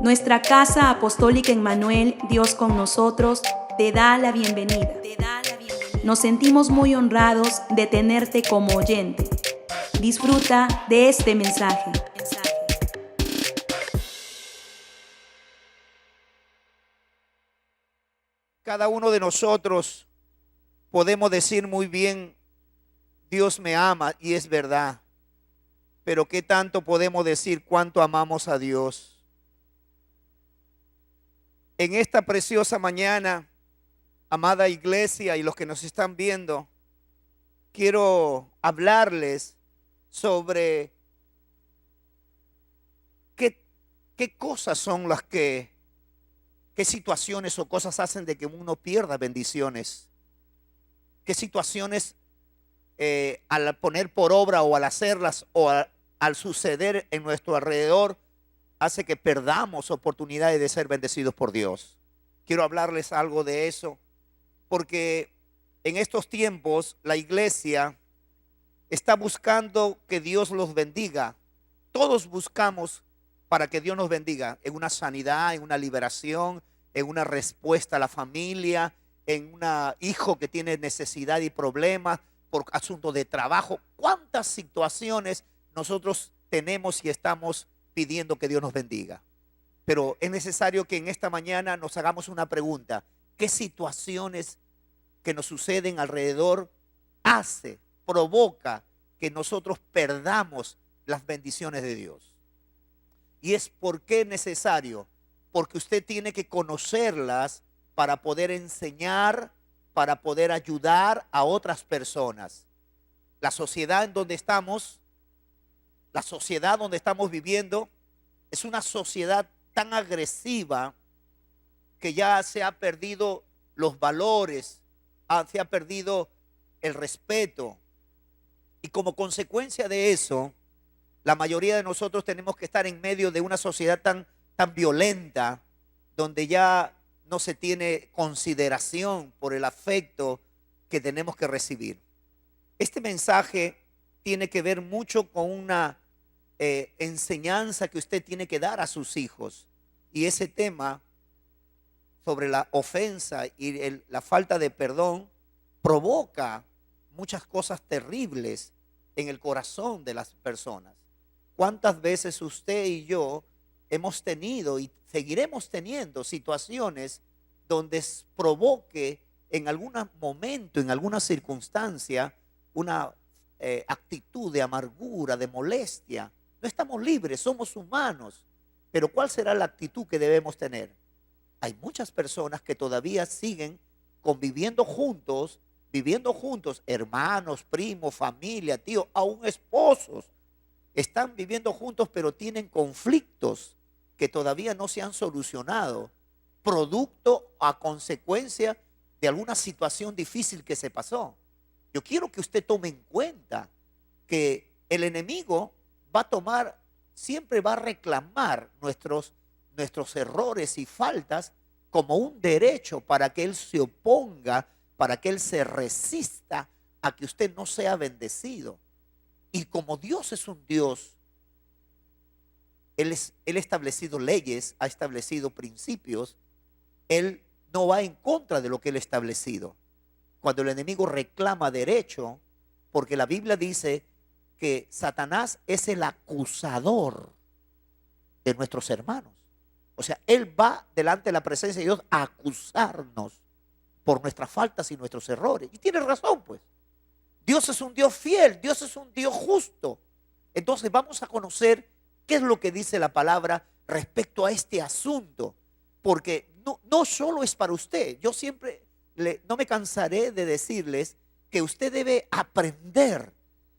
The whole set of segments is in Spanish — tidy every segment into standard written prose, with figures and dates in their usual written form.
Nuestra Casa Apostólica Emmanuel, Dios con nosotros, te da la bienvenida. Nos sentimos muy honrados de tenerte como oyente. Disfruta de este mensaje. Cada uno de nosotros podemos decir muy bien, Dios me ama, y es verdad. Pero ¿qué tanto podemos decir cuánto amamos a Dios? En esta preciosa mañana, amada iglesia y los que nos están viendo, quiero hablarles sobre qué cosas son las qué situaciones o cosas hacen de que uno pierda bendiciones. Qué situaciones al poner por obra o al hacerlas o al suceder en nuestro alrededor hace que perdamos oportunidades de ser bendecidos por Dios. Quiero hablarles algo de eso porque en estos tiempos la iglesia está buscando que Dios los bendiga. Todos buscamos para que Dios nos bendiga en una sanidad, en una liberación, en una respuesta a la familia, en un hijo que tiene necesidad y problemas por asuntos de trabajo. ¿Cuántas situaciones nosotros tenemos y estamos pidiendo que Dios nos bendiga? Pero es necesario que en esta mañana nos hagamos una pregunta. ¿Qué situaciones que nos suceden alrededor provoca que nosotros perdamos las bendiciones de Dios? Y es porque es necesario, porque usted tiene que conocerlas para poder enseñar, para poder ayudar a otras personas. La sociedad en donde estamos, la sociedad donde estamos viviendo, es una sociedad tan agresiva que ya se ha perdido los valores, se ha perdido el respeto. Y como consecuencia de eso, la mayoría de nosotros tenemos que estar en medio de una sociedad tan violenta, donde ya no se tiene consideración por el afecto que tenemos que recibir. Este mensaje tiene que ver mucho con una enseñanza que usted tiene que dar a sus hijos. Y ese tema sobre la ofensa y la falta de perdón provoca muchas cosas terribles en el corazón de las personas. ¿Cuántas veces usted y yo hemos tenido y seguiremos teniendo situaciones donde provoque en algún momento, en alguna circunstancia, una actitud de amargura, de molestia? No estamos libres, somos humanos. Pero ¿cuál será la actitud que debemos tener? Hay muchas personas que todavía siguen conviviendo juntos, viviendo juntos, hermanos, primos, familia, tíos, aún esposos. Están viviendo juntos, pero tienen conflictos que todavía no se han solucionado, producto a consecuencia de alguna situación difícil que se pasó. Yo quiero que usted tome en cuenta que el enemigo siempre va a reclamar nuestros errores y faltas como un derecho para que él se oponga, para que él se resista a que usted no sea bendecido. Y como Dios es un Dios, Él ha establecido leyes, ha establecido principios, Él no va en contra de lo que Él ha establecido. Cuando el enemigo reclama derecho, porque la Biblia dice que Satanás es el acusador de nuestros hermanos. O sea, Él va delante de la presencia de Dios a acusarnos por nuestras faltas y nuestros errores. Y tiene razón, pues. Dios es un Dios fiel, Dios es un Dios justo. Entonces vamos a conocer qué es lo que dice la palabra respecto a este asunto. Porque no solo es para usted. Yo siempre no me cansaré de decirles que usted debe aprender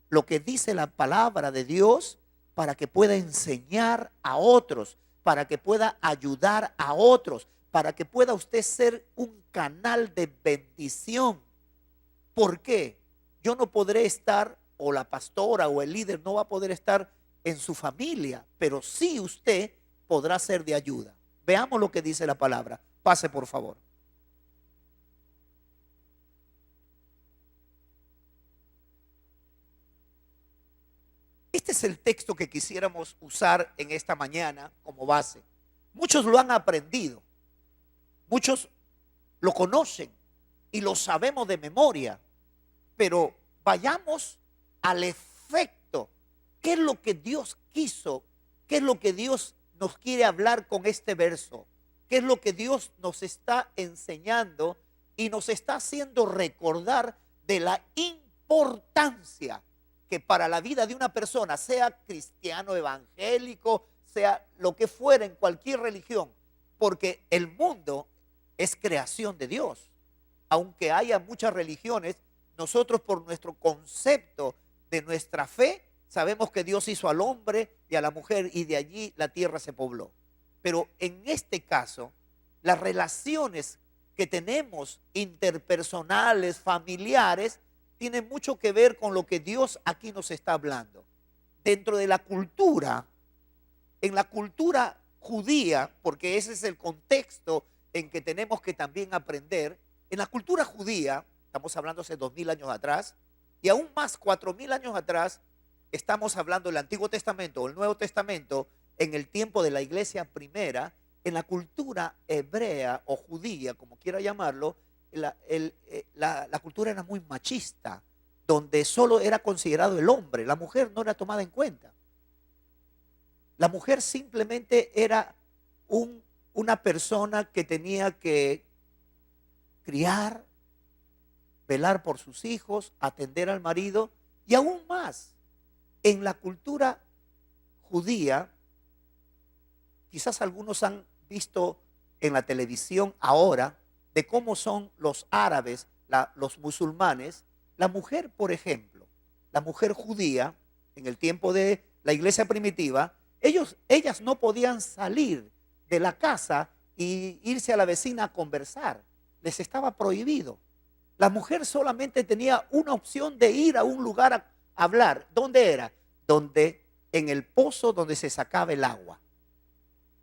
lo que dice la palabra de Dios para que pueda enseñar a otros, para que pueda ayudar a otros, para que pueda usted ser un canal de bendición. ¿Por qué? Yo no podré estar, o la pastora o el líder no va a poder estar en su familia, pero sí usted podrá ser de ayuda. Veamos lo que dice la palabra. Pase, por favor. Este es el texto que quisiéramos usar en esta mañana como base. Muchos lo han aprendido, muchos lo conocen y lo sabemos de memoria, pero vayamos al efecto. ¿Qué es lo que Dios quiso? ¿Qué es lo que Dios nos quiere hablar con este verso? ¿Qué es lo que Dios nos está enseñando y nos está haciendo recordar de la importancia que para la vida de una persona, sea cristiano, evangélico, sea lo que fuera en cualquier religión, porque el mundo es creación de Dios? Aunque haya muchas religiones, nosotros por nuestro concepto de nuestra fe sabemos que Dios hizo al hombre y a la mujer y de allí la tierra se pobló. Pero en este caso, las relaciones que tenemos interpersonales, familiares, tienen mucho que ver con lo que Dios aquí nos está hablando. Dentro de la cultura, en la cultura judía, porque ese es el contexto en que tenemos que también aprender, en la cultura judía, estamos hablando hace 2000 años atrás, y aún más 4000 años atrás, estamos hablando del Antiguo Testamento o el Nuevo Testamento, en el tiempo de la iglesia primera, en la cultura hebrea o judía, como quiera llamarlo, la cultura era muy machista, donde solo era considerado el hombre, la mujer no era tomada en cuenta. La mujer simplemente era una persona que tenía que criar, velar por sus hijos, atender al marido, y aún más, en la cultura judía, quizás algunos han visto en la televisión ahora de cómo son los árabes, los musulmanes. La mujer, por ejemplo, la mujer judía, en el tiempo de la iglesia primitiva, ellas no podían salir de la casa y irse a la vecina a conversar. Les estaba prohibido. La mujer solamente tenía una opción de ir a un lugar a hablar. ¿Dónde era? En el pozo donde se sacaba el agua.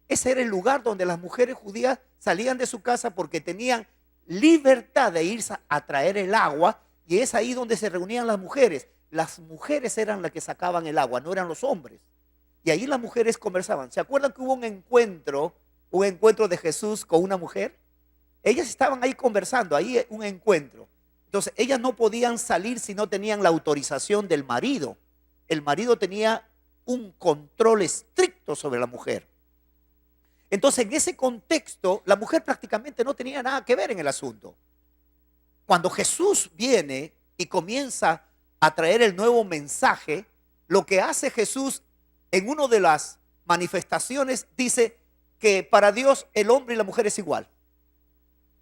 Ese era el lugar donde las mujeres judías salían de su casa porque tenían libertad de irse a traer el agua, y es ahí donde se reunían las mujeres. Las mujeres eran las que sacaban el agua, no eran los hombres. Y ahí las mujeres conversaban. ¿Se acuerdan que hubo un encuentro de Jesús con una mujer? Ellas estaban ahí conversando, ahí un encuentro. Entonces, ellas no podían salir si no tenían la autorización del marido. El marido tenía un control estricto sobre la mujer. Entonces, en ese contexto, la mujer prácticamente no tenía nada que ver en el asunto. Cuando Jesús viene y comienza a traer el nuevo mensaje, lo que hace Jesús en una de las manifestaciones dice que para Dios el hombre y la mujer es igual.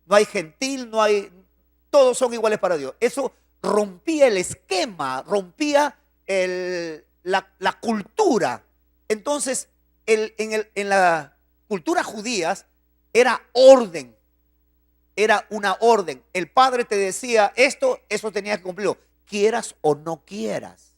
No hay gentil, todos son iguales para Dios. Eso rompía el esquema, rompía la cultura. Entonces, en la cultura judía era orden, era una orden. El padre te decía eso tenías que cumplirlo, quieras o no quieras.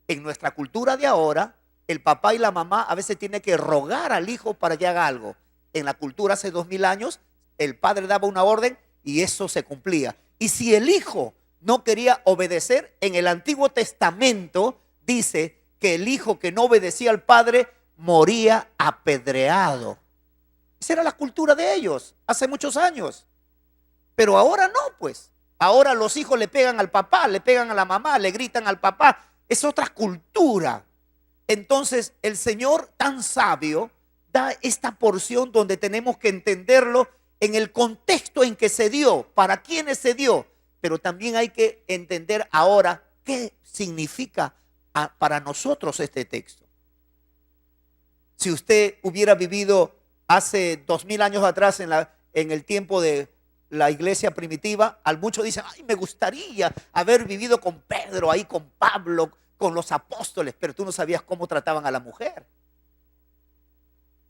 En nuestra cultura de ahora, el papá y la mamá a veces tienen que rogar al hijo para que haga algo. En la cultura hace 2000 años, el padre daba una orden y eso se cumplía. Y si el hijo no quería obedecer, en el Antiguo Testamento dice que el hijo que no obedecía al padre moría apedreado. Esa era la cultura de ellos hace muchos años. Pero ahora no, pues. Ahora los hijos le pegan al papá, le pegan a la mamá, le gritan al papá. Es otra cultura. Entonces el Señor tan sabio da esta porción donde tenemos que entenderlo en el contexto en que se dio, para quiénes se dio, pero también hay que entender ahora qué significa para nosotros este texto. Si usted hubiera vivido hace 2000 años atrás en el tiempo de la iglesia primitiva, al mucho dicen, ay, me gustaría haber vivido con Pedro, ahí con Pablo, con los apóstoles, pero tú no sabías cómo trataban a la mujer.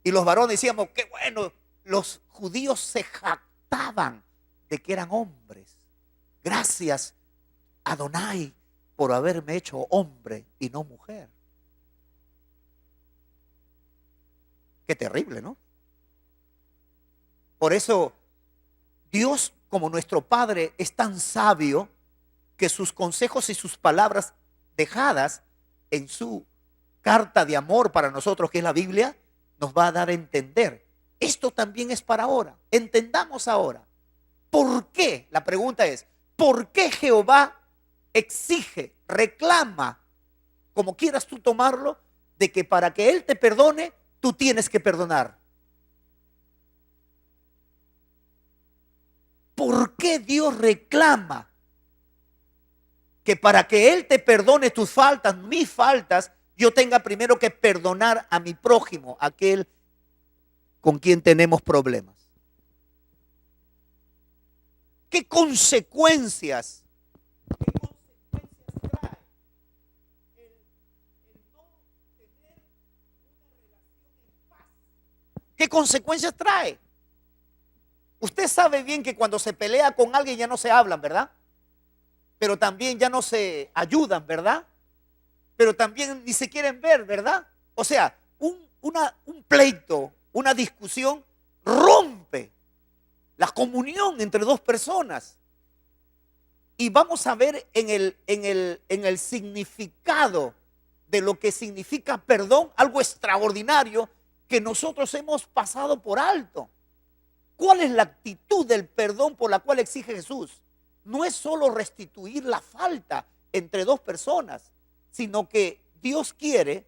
Y los varones decíamos, qué bueno, los judíos se jactaban de que eran hombres. Gracias, Adonai, por haberme hecho hombre y no mujer. Qué terrible, ¿no? Por eso Dios, como nuestro Padre, es tan sabio que sus consejos y sus palabras dejadas en su carta de amor para nosotros, que es la Biblia, nos va a dar a entender. esto también es para ahora. Entendamos ahora. ¿Por qué? La pregunta es, ¿por qué Jehová exige, reclama, como quieras tú tomarlo, de que para que Él te perdone, tú tienes que perdonar? ¿Por qué Dios reclama que para que Él te perdone tus faltas, mis faltas, yo tenga primero que perdonar a mi prójimo, aquel con quien tenemos problemas? ¿Qué consecuencias? ¿Qué consecuencias trae? Usted sabe bien que cuando se pelea con alguien ya no se hablan, ¿verdad? Pero también ya no se ayudan, ¿verdad? Pero también ni se quieren ver, ¿verdad? O sea, un pleito, una discusión rompe la comunión entre dos personas. Y vamos a ver en el significado de lo que significa perdón, algo extraordinario que nosotros hemos pasado por alto. ¿Cuál es la actitud del perdón por la cual exige Jesús? No es solo restituir la falta entre dos personas, sino que Dios quiere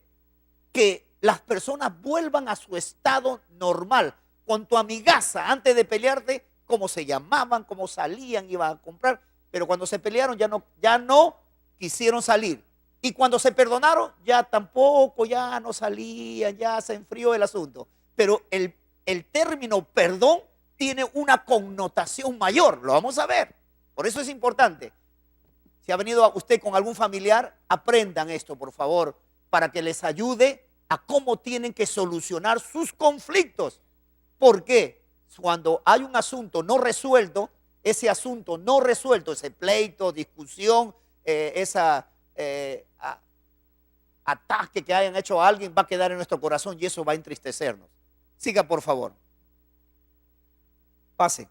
que las personas vuelvan a su estado normal. Con tu amigaza, antes de pelearte, cómo se llamaban, cómo salían, iban a comprar, pero cuando se pelearon ya no quisieron salir. Y cuando se perdonaron, ya tampoco, ya no salían, ya se enfrió el asunto. Pero el término perdón tiene una connotación mayor, lo vamos a ver. Por eso es importante. Si ha venido usted con algún familiar, aprendan esto, por favor, para que les ayude a cómo tienen que solucionar sus conflictos. ¿Por qué? Cuando hay un asunto no resuelto, ese asunto no resuelto, ese pleito, discusión, ataque que hayan hecho a alguien, va a quedar en nuestro corazón y eso va a entristecernos. Siga, por favor. Pase.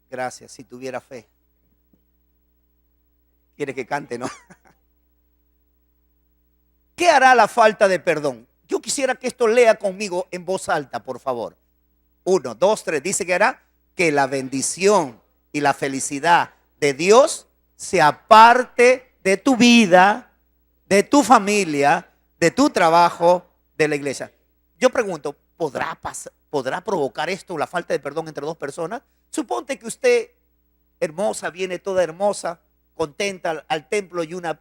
Gracias, si tuviera fe. Quiere que cante, ¿no? ¿Qué hará la falta de perdón? Yo quisiera que esto lea conmigo en voz alta, por favor. 1, 2, 3. Dice que hará que la bendición y la felicidad de Dios se aparte de tu vida, de tu familia, de tu trabajo, de la iglesia. Yo pregunto, ¿podrá provocar esto, la falta de perdón entre dos personas? Suponte que usted, hermosa, viene toda hermosa, contenta al templo y una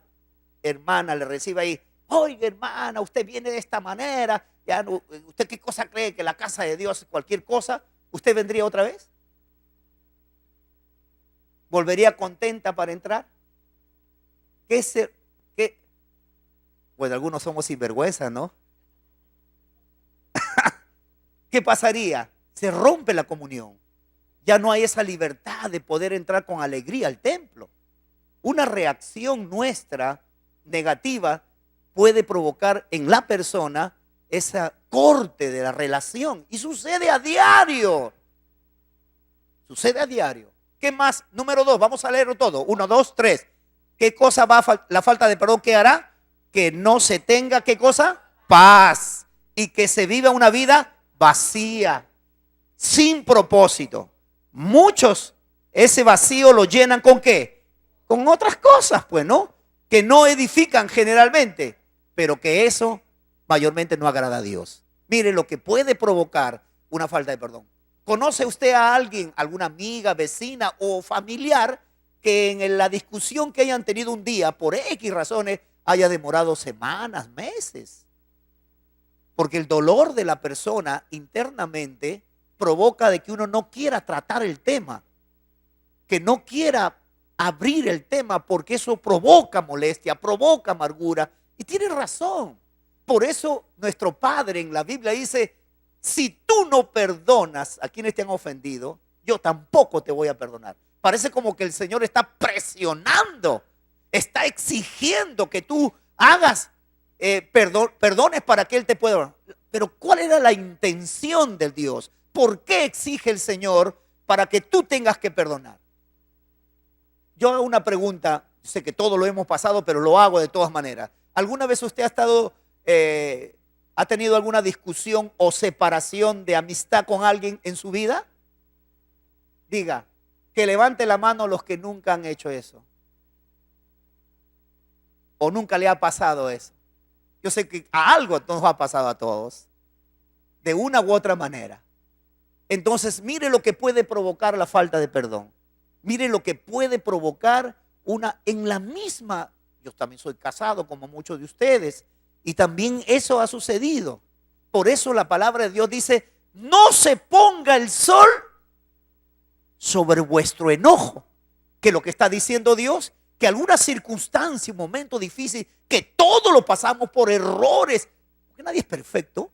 hermana le recibe ahí. Oiga, hermana, usted viene de esta manera. Ya no, ¿usted qué cosa cree? ¿Que la casa de Dios es cualquier cosa? ¿Usted vendría otra vez? ¿Volvería contenta para entrar? Bueno, algunos somos sinvergüenza, ¿no? ¿Qué pasaría? Se rompe la comunión. Ya no hay esa libertad de poder entrar con alegría al templo. Una reacción nuestra negativa puede provocar en la persona esa corte de la relación. Y sucede a diario. Sucede a diario. ¿Qué más? Número 2, vamos a leerlo todo. 1, 2, 3. ¿Qué cosa va la falta de perdón que hará? Que no se tenga, ¿qué cosa? Paz. Y que se viva una vida vacía, sin propósito. Muchos ese vacío lo llenan ¿con qué? Con otras cosas, pues, ¿no? Que no edifican generalmente, pero que eso mayormente no agrada a Dios. Mire lo que puede provocar una falta de perdón. ¿Conoce usted a alguien, alguna amiga, vecina o familiar que en la discusión que hayan tenido un día por X razones haya demorado semanas, meses? Porque el dolor de la persona internamente provoca de que uno no quiera tratar el tema, que no quiera abrir el tema porque eso provoca molestia, provoca amargura. Y tiene razón. Por eso nuestro Padre en la Biblia dice, si tú no perdonas a quienes te han ofendido, yo tampoco te voy a perdonar. Parece como que el Señor está presionando, está exigiendo que tú hagas perdones para que Él te pueda. Pero ¿cuál era la intención del Dios? ¿Por qué exige el Señor para que tú tengas que perdonar? Yo hago una pregunta, sé que todo lo hemos pasado, pero lo hago de todas maneras. ¿Alguna vez usted ha estado ¿Ha tenido alguna discusión o separación de amistad con alguien en su vida? Diga, que levante la mano los que nunca han hecho eso. O nunca le ha pasado eso. Yo sé que a algo nos ha pasado a todos, de una u otra manera. Entonces, mire lo que puede provocar la falta de perdón. Mire lo que puede provocar en la misma. Yo también soy casado como muchos de ustedes y también eso ha sucedido. Por eso la palabra de Dios dice, no se ponga el sol sobre vuestro enojo. Que lo que está diciendo Dios, que alguna circunstancia, un momento difícil, que todos lo pasamos por errores, porque nadie es perfecto,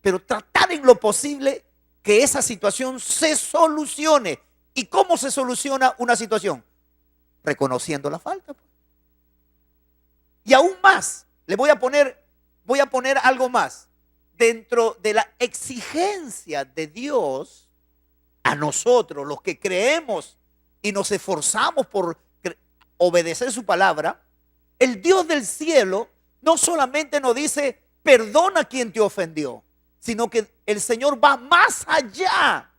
pero tratar en lo posible que esa situación se solucione. ¿Y cómo se soluciona una situación? Reconociendo la falta. Y aún más, voy a poner algo más. Dentro de la exigencia de Dios a nosotros, los que creemos y nos esforzamos por obedecer su palabra, el Dios del cielo no solamente nos dice, perdona a quien te ofendió, sino que el Señor va más allá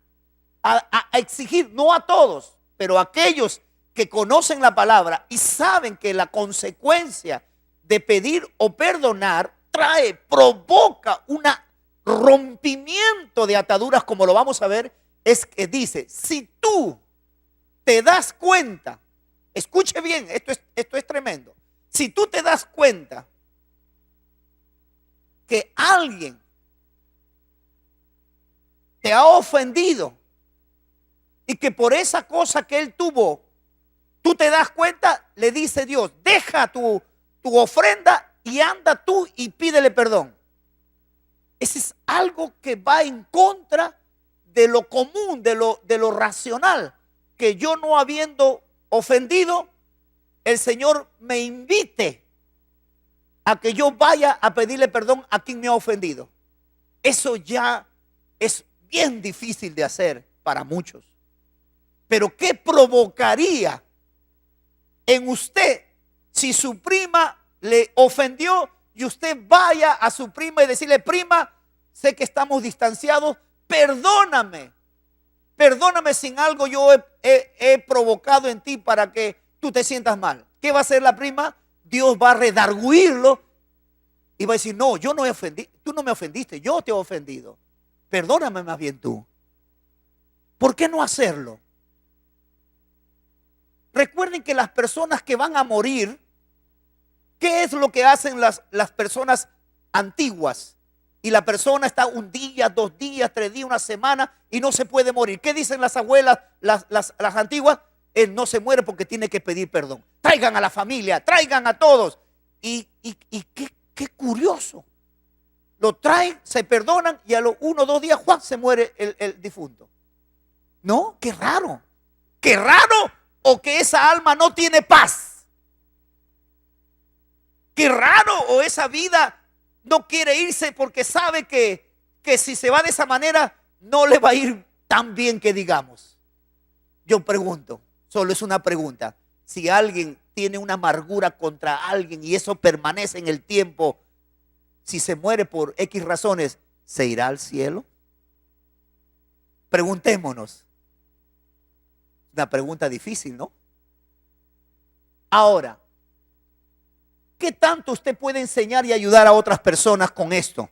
a exigir, no a todos, pero a aquellos que conocen la palabra y saben que la consecuencia de pedir o perdonar provoca un rompimiento de ataduras, como lo vamos a ver, es que dice, si tú te das cuenta, escuche bien, esto es tremendo, si tú te das cuenta que alguien te ha ofendido y que por esa cosa que él tuvo, tú te das cuenta, le dice Dios, deja tu ofrenda y anda tú y pídele perdón. Ese es algo que va en contra de lo común, de lo racional, que yo no habiendo ofendido, el Señor me invite a que yo vaya a pedirle perdón a quien me ha ofendido. Eso ya es bien difícil de hacer para muchos. Pero ¿qué provocaría en usted si su prima le ofendió y usted vaya a su prima y decirle, prima, sé que estamos distanciados, perdóname si algo yo he provocado en ti para que tú te sientas mal? ¿Qué va a hacer la prima? Dios va a redarguirlo y va a decir, no, yo no he ofendido, tú no me ofendiste, yo te he ofendido. Perdóname más bien tú. ¿Por qué no hacerlo? Recuerden que las personas que van a morir, ¿qué es lo que hacen las personas antiguas? Y la persona está un día, 2 días, 3 días, una semana y no se puede morir. ¿Qué dicen las abuelas, las antiguas? Él no se muere porque tiene que pedir perdón. Traigan a la familia, traigan a todos. Y qué curioso. Lo traen, se perdonan y a los 1 o 2 días, ¡juan!, se muere el difunto. No, qué raro. Qué raro, o que esa alma no tiene paz. Qué raro, o esa vida no quiere irse porque sabe que si se va de esa manera no le va a ir tan bien que digamos. Yo pregunto, solo es una pregunta, si alguien tiene una amargura contra alguien y eso permanece en el tiempo, si se muere por X razones, ¿se irá al cielo? Preguntémonos. Una pregunta difícil, ¿no? Ahora, ¿qué tanto usted puede enseñar y ayudar a otras personas con esto?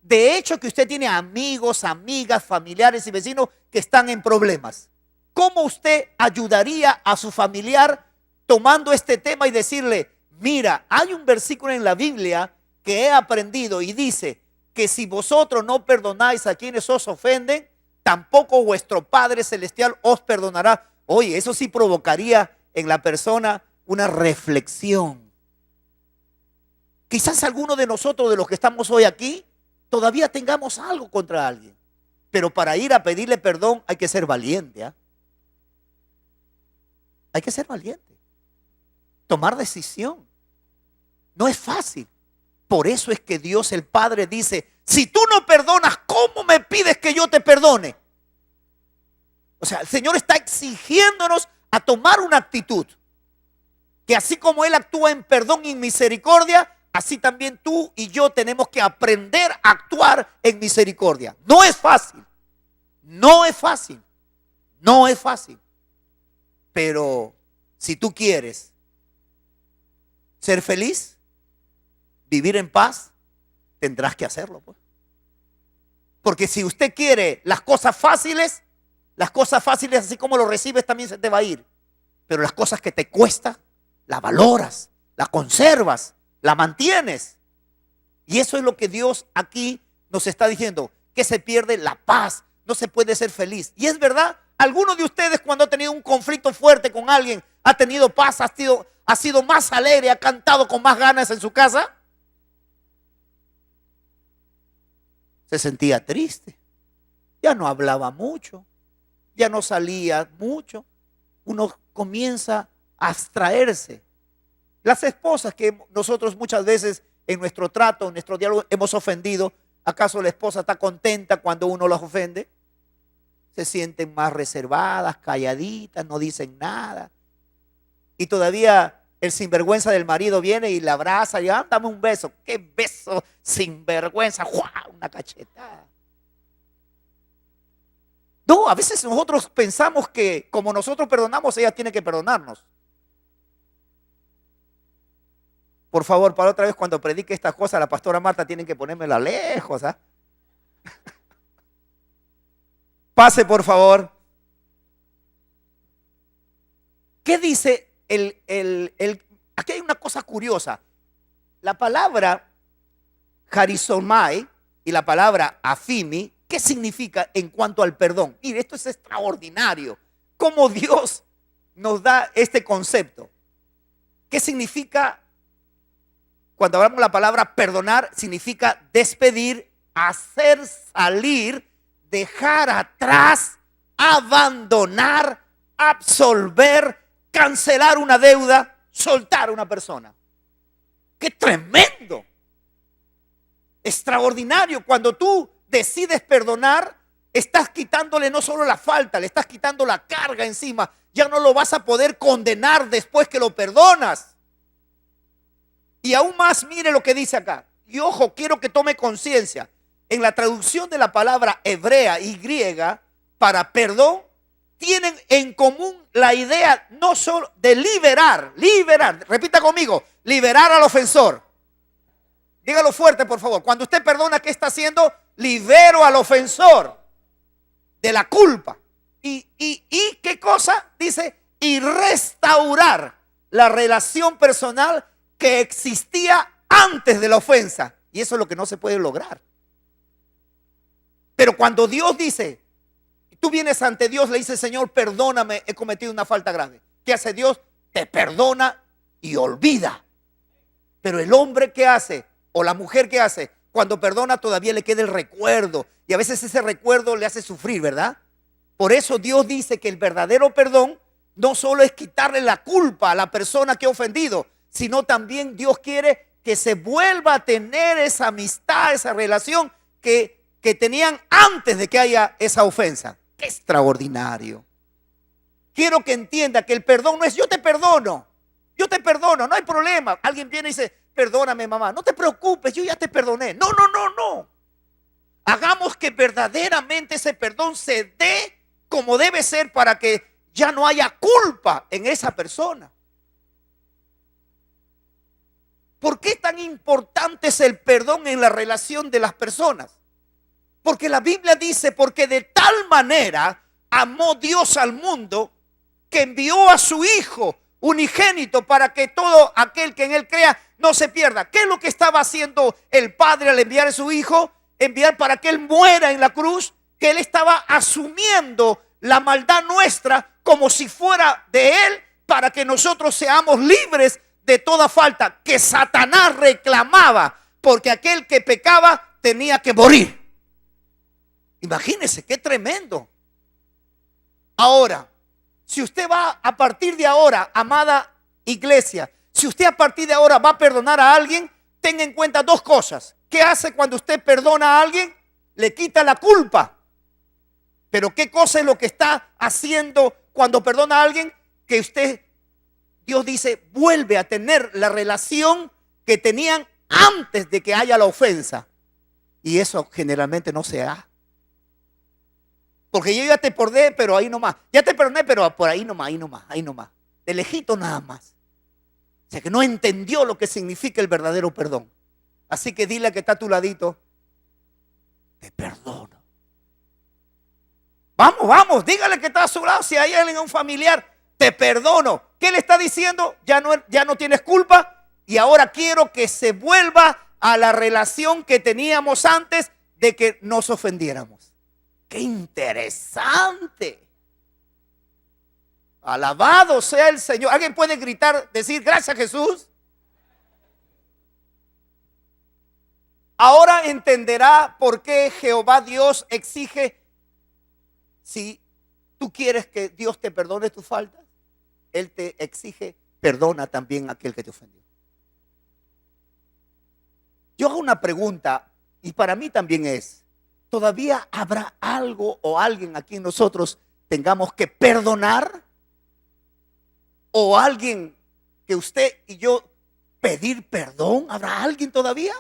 De hecho, que usted tiene amigos, amigas, familiares y vecinos que están en problemas. ¿Cómo usted ayudaría a su familiar tomando este tema y decirle, mira, hay un versículo en la Biblia que he aprendido y dice que si vosotros no perdonáis a quienes os ofenden, tampoco vuestro Padre Celestial os perdonará? Oye, eso sí provocaría en la persona una reflexión. Quizás alguno de nosotros, de los que estamos hoy aquí, todavía tengamos algo contra alguien. Pero para ir a pedirle perdón hay que ser valiente, ¿eh? Hay que ser valiente. Tomar decisión. No es fácil. Por eso es que Dios el Padre dice, si tú no perdonas, ¿cómo me pides que yo te perdone? O sea, el Señor está exigiéndonos a tomar una actitud. Que así como Él actúa en perdón y misericordia, así también tú y yo tenemos que aprender a actuar en misericordia. No es fácil, no es fácil, no es fácil. Pero si tú quieres ser feliz, vivir en paz, tendrás que hacerlo, pues. Porque si usted quiere las cosas fáciles así como lo recibes también se te va a ir. Pero las cosas que te cuestan, las valoras, las conservas, las mantienes. Y eso es lo que Dios aquí nos está diciendo, que se pierde la paz, no se puede ser feliz. Y es verdad, ¿alguno de ustedes cuando ha tenido un conflicto fuerte con alguien, ha tenido paz, ha sido más alegre, ha cantado con más ganas en su casa? Se sentía triste, ya no hablaba mucho, ya no salía mucho. Uno comienza a abstraerse. Las esposas que nosotros muchas veces en nuestro trato, en nuestro diálogo hemos ofendido, ¿acaso la esposa está contenta cuando uno las ofende? Se sienten más reservadas, calladitas, no dicen nada. Y todavía el sinvergüenza del marido viene y la abraza y dame un beso. ¡Qué beso sinvergüenza! ¡Guau! Una cachetada. No, a veces nosotros pensamos que como nosotros perdonamos, ella tiene que perdonarnos. Por favor, para otra vez cuando predique estas cosas, la pastora Marta tiene que ponérmela lejos, ¿ah? Pase, por favor. ¿Qué dice aquí hay una cosa curiosa. La palabra charizomai y la palabra afimi, ¿qué significa en cuanto al perdón? Mire, esto es extraordinario. Cómo Dios nos da este concepto. ¿Qué significa? Cuando hablamos la palabra perdonar, significa despedir, hacer salir, dejar atrás, abandonar, absolver, cancelar una deuda, soltar a una persona. ¡Qué tremendo! Extraordinario. Cuando tú decides perdonar, estás quitándole no solo la falta, le estás quitando la carga encima. Ya no lo vas a poder condenar después que lo perdonas. Y aún más, mire lo que dice acá. Y ojo, quiero que tome conciencia. En la traducción de la palabra hebrea y griega para perdón, tienen en común la idea no solo de liberar, repita conmigo, liberar al ofensor. Dígalo fuerte, por favor. Cuando usted perdona, ¿qué está haciendo? Libero al ofensor de la culpa. ¿Y qué cosa? Dice, y restaurar la relación personal que existía antes de la ofensa. Y eso es lo que no se puede lograr. Pero cuando Dios dice, tú vienes ante Dios, le dices, Señor, perdóname, he cometido una falta grave. ¿Qué hace Dios? Te perdona y olvida. Pero el hombre, ¿qué hace? O la mujer, ¿qué hace? Cuando perdona todavía le queda el recuerdo. Y a veces ese recuerdo le hace sufrir, ¿verdad? Por eso Dios dice que el verdadero perdón no solo es quitarle la culpa a la persona que ha ofendido, sino también Dios quiere que se vuelva a tener esa amistad, esa relación que tenían antes de que haya esa ofensa. ¡Qué extraordinario! Quiero que entienda que el perdón no es yo te perdono, no hay problema. Alguien viene y dice, perdóname, mamá, no te preocupes, yo ya te perdoné. No. Hagamos que verdaderamente ese perdón se dé como debe ser para que ya no haya culpa en esa persona. ¿Por qué tan importante es el perdón en la relación de las personas? Porque la Biblia dice, porque de tal manera amó Dios al mundo que envió a su Hijo unigénito para que todo aquel que en Él crea no se pierda. ¿Qué es lo que estaba haciendo el Padre al enviar a su Hijo? Enviar para que Él muera en la cruz, que Él estaba asumiendo la maldad nuestra como si fuera de Él para que nosotros seamos libres de toda falta que Satanás reclamaba, porque aquel que pecaba tenía que morir. Imagínense, qué tremendo. Ahora, si usted va a partir de ahora, amada iglesia, si usted a partir de ahora va a perdonar a alguien, tenga en cuenta dos cosas. ¿Qué hace cuando usted perdona a alguien? Le quita la culpa. Pero ¿qué cosa es lo que está haciendo cuando perdona a alguien? Que usted, Dios dice, vuelve a tener la relación que tenían antes de que haya la ofensa. Y eso generalmente no se da. Porque yo ya te perdoné, pero ahí nomás. Ya te perdoné, pero por ahí nomás, ahí nomás, ahí nomás. De lejito nada más. O sea que no entendió lo que significa el verdadero perdón. Así que dile a que está a tu ladito: te perdono. Vamos, vamos, dígale que está a su lado. Si hay alguien, un familiar, te perdono. ¿Qué le está diciendo? Ya no tienes culpa y ahora quiero que se vuelva a la relación que teníamos antes de que nos ofendiéramos. ¡Qué interesante! Alabado sea el Señor. ¿Alguien puede gritar, decir gracias Jesús? Ahora entenderá por qué Jehová Dios exige, si tú quieres que Dios te perdone tus faltas, Él te exige, perdona también a aquel que te ofendió. Yo hago una pregunta y para mí también es: ¿todavía habrá algo o alguien a quien nosotros tengamos que perdonar? ¿O alguien que usted y yo pedir perdón? ¿Habrá alguien todavía?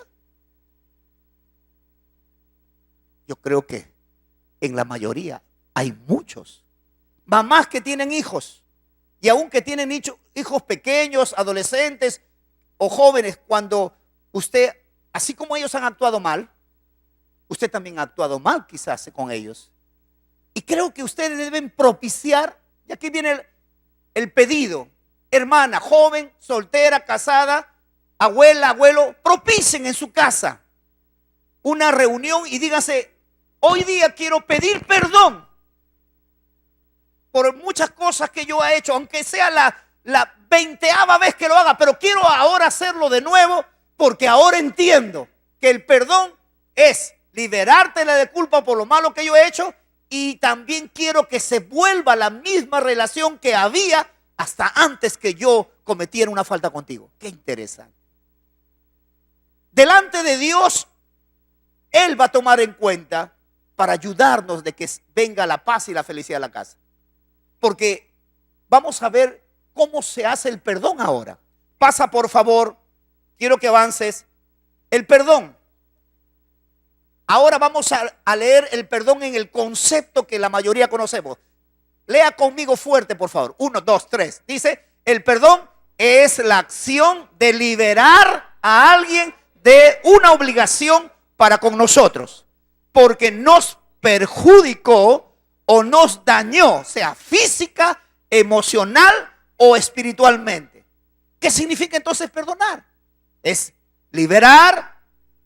Yo creo que en la mayoría hay muchos. Mamás que tienen hijos y aún que tienen hijos pequeños, adolescentes o jóvenes, cuando usted, así como ellos han actuado mal, usted también ha actuado mal quizás con ellos. Y creo que ustedes deben propiciar, y aquí viene el pedido: hermana, joven, soltera, casada, abuela, abuelo, propicien en su casa una reunión y díganse: hoy día quiero pedir perdón por muchas cosas que yo he hecho, aunque sea la 20ª vez que lo haga, pero quiero ahora hacerlo de nuevo, porque ahora entiendo que el perdón es liberarte de culpa por lo malo que yo he hecho, y también quiero que se vuelva la misma relación que había hasta antes que yo cometiera una falta contigo. Qué interesante. Delante de Dios, Él va a tomar en cuenta para ayudarnos de que venga la paz y la felicidad a la casa. Porque vamos a ver cómo se hace el perdón ahora. Pasa, por favor, quiero que avances. El perdón. Ahora vamos a leer el perdón en el concepto que la mayoría conocemos. Lea conmigo fuerte, por favor. 1, 2, 3. Dice: el perdón es la acción de liberar a alguien de una obligación para con nosotros, porque nos perjudicó o nos dañó, sea física, emocional o espiritualmente. ¿Qué significa entonces perdonar? Es liberar,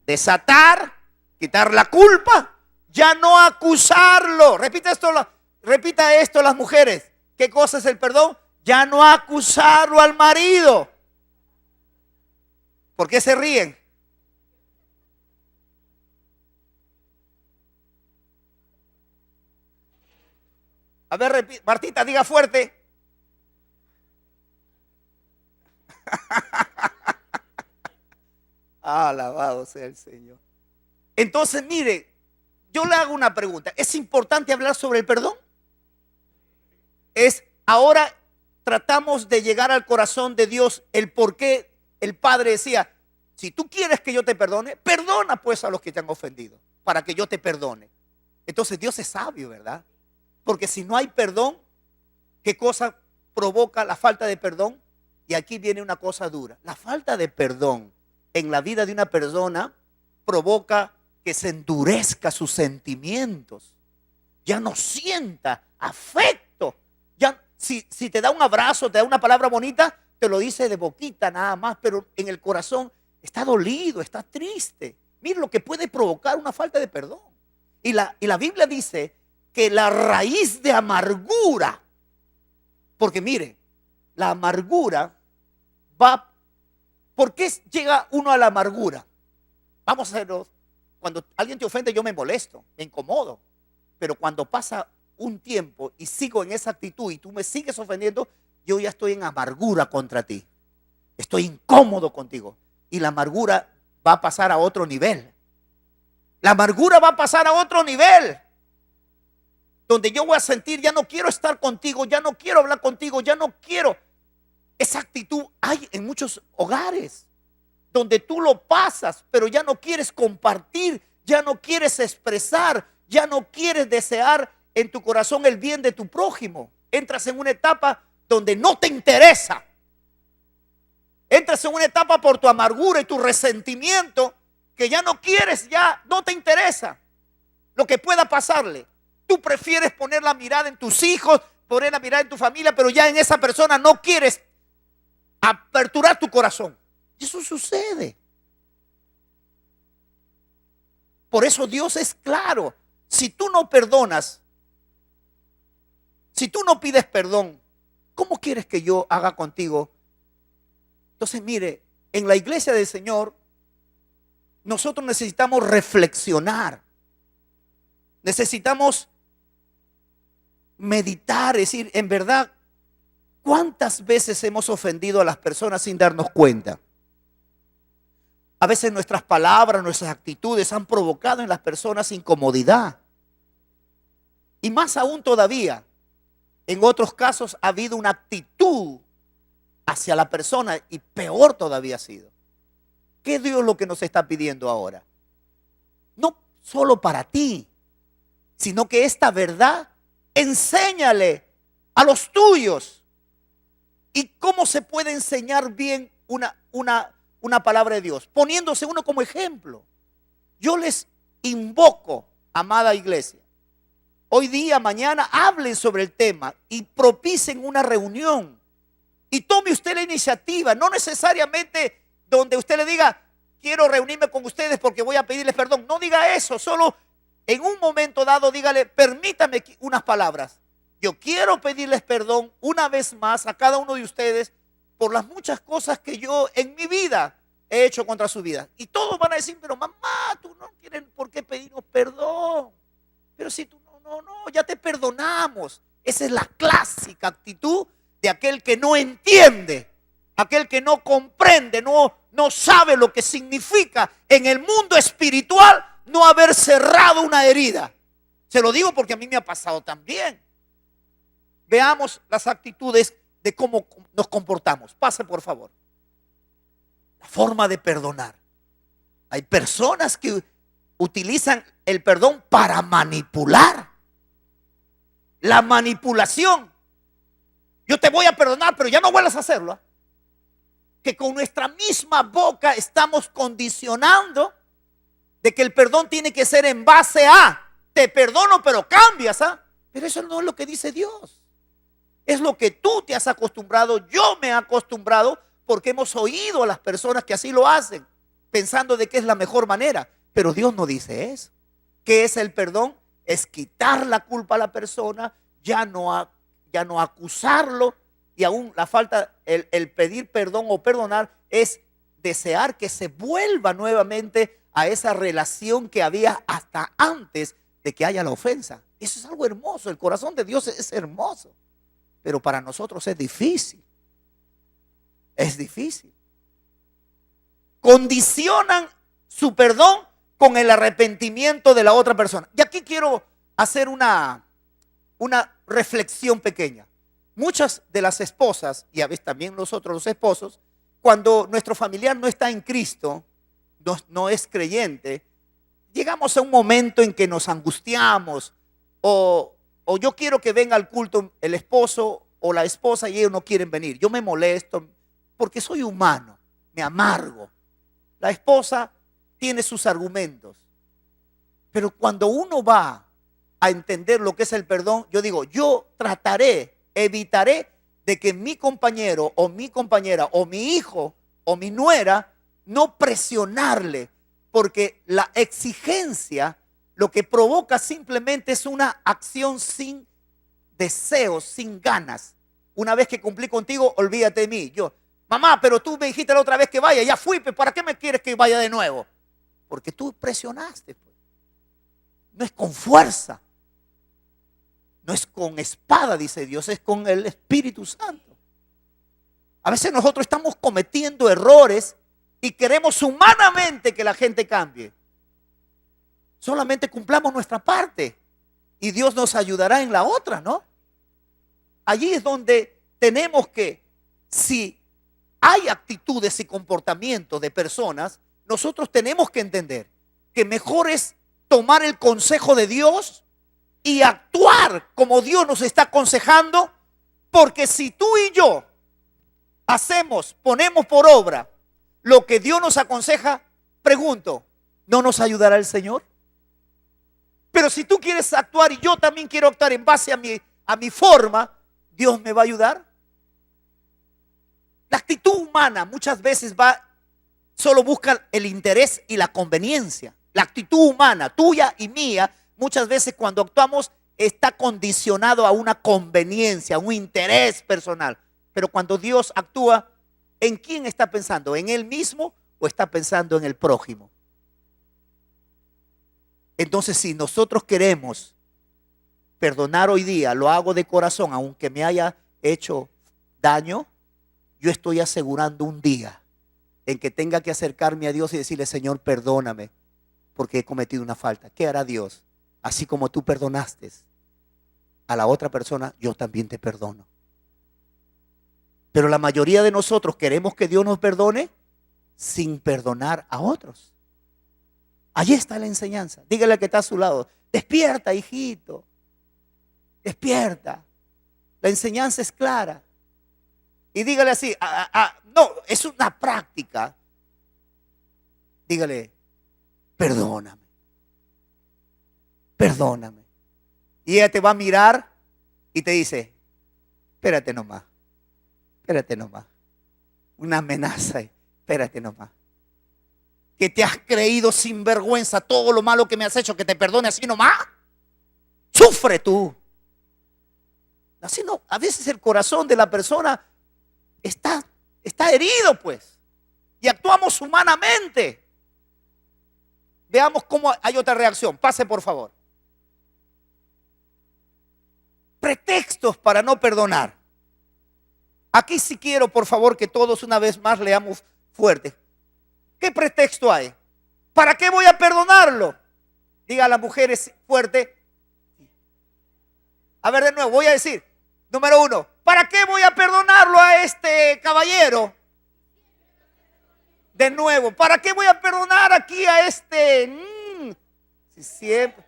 desatar, quitar la culpa, ya no acusarlo. Repita esto las mujeres. ¿Qué cosa es el perdón? Ya no acusarlo al marido. ¿Por qué se ríen? A ver, Martita, diga fuerte. Alabado sea el Señor. Entonces, mire, yo le hago una pregunta. ¿Es importante hablar sobre el perdón? Ahora tratamos de llegar al corazón de Dios, el por qué el Padre decía: si tú quieres que yo te perdone, perdona pues a los que te han ofendido, para que yo te perdone. Entonces Dios es sabio, ¿verdad? Porque si no hay perdón, ¿qué cosa provoca la falta de perdón? Y aquí viene una cosa dura. La falta de perdón en la vida de una persona provoca que se endurezca sus sentimientos. Ya no sienta afecto. Ya, si te da un abrazo, te da una palabra bonita, te lo dice de boquita nada más, pero en el corazón está dolido, está triste. Mira lo que puede provocar una falta de perdón. Y la Biblia dice que la raíz de amargura, porque mire, la amargura va, ¿por qué llega uno a la amargura? Vamos a hacerlo. Cuando alguien te ofende, yo me molesto, me incomodo, pero cuando pasa un tiempo y sigo en esa actitud y tú me sigues ofendiendo, yo ya estoy en amargura contra ti, estoy incómodo contigo, y la amargura va a pasar a otro nivel. La amargura va a pasar a otro nivel, donde yo voy a sentir: ya no quiero estar contigo, ya no quiero hablar contigo, ya no quiero. Esa actitud hay en muchos hogares. donde tú lo pasas, pero ya no quieres compartir, ya no quieres expresar, ya no quieres desear en tu corazón el bien de tu prójimo. Entras en una etapa donde no te interesa. Entras en una etapa por tu amargura y tu resentimiento que ya no quieres, ya no te interesa lo que pueda pasarle. Tú prefieres poner la mirada en tus hijos, poner la mirada en tu familia, pero ya en esa persona no quieres aperturar tu corazón. Y eso sucede. Por eso Dios es claro. Si tú no perdonas, si tú no pides perdón, ¿cómo quieres que yo haga contigo? Entonces, mire, en la iglesia del Señor, nosotros necesitamos reflexionar. Necesitamos meditar, es decir, en verdad, ¿cuántas veces hemos ofendido a las personas sin darnos cuenta? A veces nuestras palabras, nuestras actitudes han provocado en las personas incomodidad. Y más aún todavía, en otros casos ha habido una actitud hacia la persona y peor todavía ha sido. ¿Qué es Dios lo que nos está pidiendo ahora? No solo para ti, sino que esta verdad enséñale a los tuyos. ¿Y cómo se puede enseñar bien una palabra de Dios? Poniéndose uno como ejemplo. Yo les invoco, amada iglesia, hoy día, mañana, hablen sobre el tema y propicien una reunión. Y tome usted la iniciativa, no necesariamente donde usted le diga, quiero reunirme con ustedes porque voy a pedirles perdón. No diga eso, solo en un momento dado dígale, permítame unas palabras. Yo quiero pedirles perdón una vez más a cada uno de ustedes por las muchas cosas que yo en mi vida he hecho contra su vida. Y todos van a decir, pero mamá, tú no tienes por qué pedirnos perdón. Pero si tú no, ya te perdonamos. Esa es la clásica actitud de aquel que no entiende, aquel que no comprende, no sabe lo que significa en el mundo espiritual no haber cerrado una herida. Se lo digo porque a mí me ha pasado también. Veamos las actitudes de cómo nos comportamos. Pase, por favor. La forma de perdonar. Hay personas que utilizan el perdón para manipular. La manipulación. Yo te voy a perdonar, pero ya no vuelvas a hacerlo. Que con nuestra misma boca estamos condicionando de que el perdón tiene que ser en base a te perdono, pero cambias. Pero eso no es lo que dice Dios. Es lo que tú te has acostumbrado, yo me he acostumbrado, porque hemos oído a las personas que así lo hacen, pensando de que es la mejor manera. Pero Dios no dice eso. ¿Qué es el perdón? Es quitar la culpa a la persona, ya no acusarlo, y aún la falta, el pedir perdón o perdonar es desear que se vuelva nuevamente a esa relación que había hasta antes de que haya la ofensa. Eso es algo hermoso. El corazón de Dios es hermoso, pero para nosotros es difícil. Es difícil. Condicionan su perdón con el arrepentimiento de la otra persona. Y aquí quiero hacer una reflexión pequeña. Muchas de las esposas, y a veces también nosotros los esposos, cuando nuestro familiar no está en Cristo, no es creyente, llegamos a un momento en que nos angustiamos, o yo quiero que venga al culto el esposo o la esposa y ellos no quieren venir. Yo me molesto porque soy humano, me amargo. La esposa tiene sus argumentos, pero cuando uno va a entender lo que es el perdón, yo digo, yo evitaré de que mi compañero o mi compañera o mi hijo o mi nuera no presionarle, porque la exigencia lo que provoca simplemente es una acción sin deseos, sin ganas. Una vez que cumplí contigo, olvídate de mí. Mamá, pero tú me dijiste la otra vez que vaya, ya fui, ¿para qué me quieres que vaya de nuevo? Porque tú presionaste. No es con fuerza, no es con espada, dice Dios, es con el Espíritu Santo. A veces nosotros estamos cometiendo errores y queremos humanamente que la gente cambie. Solamente cumplamos nuestra parte y Dios nos ayudará en la otra, ¿no? Allí es donde tenemos que, si hay actitudes y comportamientos de personas, nosotros tenemos que entender que mejor es tomar el consejo de Dios y actuar como Dios nos está aconsejando, porque si tú y yo ponemos por obra lo que Dios nos aconseja, pregunto, ¿no nos ayudará el Señor? Pero si tú quieres actuar y yo también quiero actuar en base a mi forma, ¿Dios me va a ayudar? La actitud humana muchas veces solo busca el interés y la conveniencia. La actitud humana, tuya y mía, muchas veces cuando actuamos está condicionado a una conveniencia, a un interés personal. Pero cuando Dios actúa, ¿en quién está pensando? ¿En Él mismo o está pensando en el prójimo? Entonces, si nosotros queremos perdonar hoy día, lo hago de corazón, aunque me haya hecho daño, yo estoy asegurando un día en que tenga que acercarme a Dios y decirle, Señor, perdóname porque he cometido una falta. ¿Qué hará Dios? Así como tú perdonaste a la otra persona, yo también te perdono. Pero la mayoría de nosotros queremos que Dios nos perdone sin perdonar a otros. Allí está la enseñanza. Dígale al que está a su lado, despierta, hijito, despierta. La enseñanza es clara. Y dígale así, no, es una práctica. Dígale, perdóname, perdóname. Y ella te va a mirar y te dice, espérate nomás, espérate nomás. Una amenaza, espérate nomás. Que te has creído sin vergüenza todo lo malo que me has hecho, que te perdone así nomás. Sufre tú. Así no, a veces el corazón de la persona está herido, pues. Y actuamos humanamente. Veamos cómo hay otra reacción. Pase, por favor. Pretextos para no perdonar. Aquí sí quiero, por favor, que todos una vez más leamos fuerte. ¿Qué pretexto hay? ¿Para qué voy a perdonarlo? Diga a las mujeres fuerte. A ver, de nuevo, voy a decir. Número 1, ¿para qué voy a perdonarlo a este caballero? De nuevo, ¿para qué voy a perdonar aquí a este? Si siempre.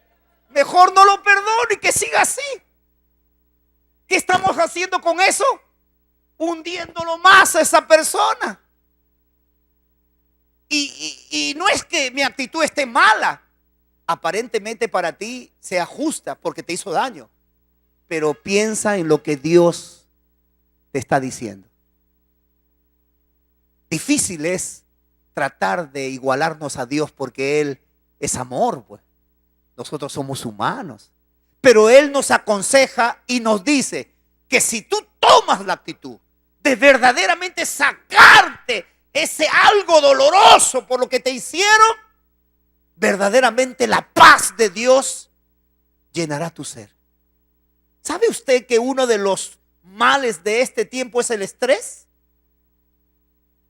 Mejor no lo perdono y que siga así. ¿Qué estamos haciendo con eso? Hundiéndolo más a esa persona. Y no es que mi actitud esté mala. Aparentemente para ti sea justa porque te hizo daño. Pero piensa en lo que Dios te está diciendo. Difícil es tratar de igualarnos a Dios porque Él es amor, pues. Nosotros somos humanos. Pero Él nos aconseja y nos dice que si tú tomas la actitud de verdaderamente sacarte ese algo doloroso por lo que te hicieron, verdaderamente la paz de Dios llenará tu ser. ¿Sabe usted que uno de los males de este tiempo es el estrés?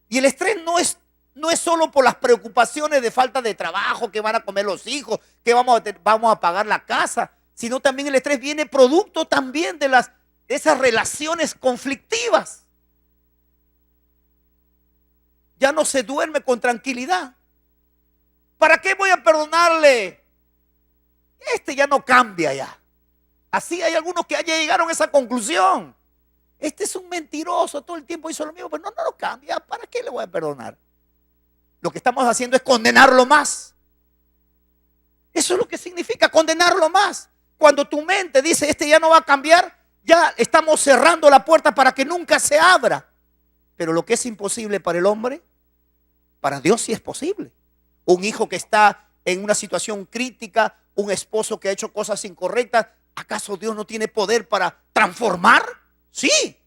Y el estrés no es solo por las preocupaciones de falta de trabajo, que van a comer los hijos, que vamos a pagar la casa, sino también el estrés viene producto también de esas relaciones conflictivas. Ya no se duerme con tranquilidad. ¿Para qué voy a perdonarle? Este ya no cambia ya. Así hay algunos que ya llegaron a esa conclusión. Este es un mentiroso, todo el tiempo hizo lo mismo, pero no lo cambia. ¿Para qué le voy a perdonar? Lo que estamos haciendo es condenarlo más. Eso es lo que significa condenarlo más. Cuando tu mente dice, este ya no va a cambiar, ya estamos cerrando la puerta para que nunca se abra. Pero lo que es imposible para el hombre, para Dios sí es posible. Un hijo que está en una situación crítica, un esposo que ha hecho cosas incorrectas, ¿acaso Dios no tiene poder para transformar? Sí,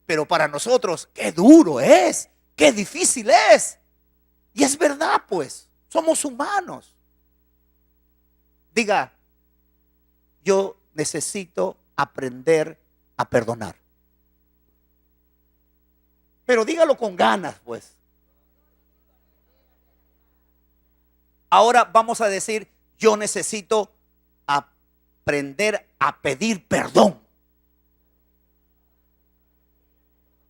pero para nosotros, qué duro es, qué difícil es. Y es verdad, pues, somos humanos. Diga, yo necesito aprender a perdonar. Pero dígalo con ganas, pues. Ahora vamos a decir, yo necesito aprender a pedir perdón.